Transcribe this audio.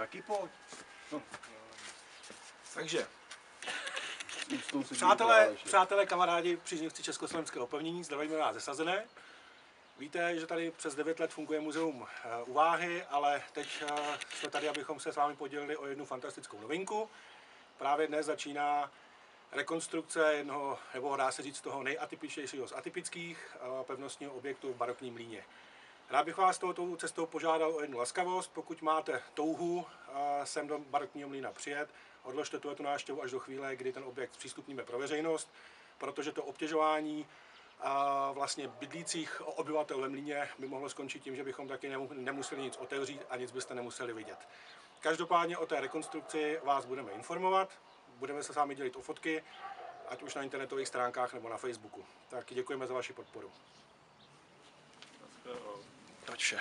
Taky pojď. No. Takže, Přátelé, přátelé, kamarádi, příznivci československého opevnění, zdravíme vás ze Sazené. Víte, že tady přes 9 let funguje muzeum u Váhy, ale teď jsme tady, abychom se s vámi podělili o jednu fantastickou novinku. Právě dnes začíná rekonstrukce jednoho, nebo dá se říct, toho nejatypičtějšího z atypických pevnostního objektu v barokním Mlýně. Rád bych vás touto cestou požádal o jednu laskavost. Pokud máte touhu sem do barokního Mlýna přijet, odložte tu návštěvu až do chvíle, kdy ten objekt zpřístupníme pro veřejnost, protože to obtěžování vlastně bydlících obyvatel ve Mlýně by mohlo skončit tím, že bychom taky nemuseli nic otevřít a nic byste nemuseli vidět. Každopádně o té rekonstrukci vás budeme informovat, budeme se s vámi dělit o fotky, ať už na internetových stránkách nebo na Facebooku. Tak děkujeme za vaši podporu. To je vše.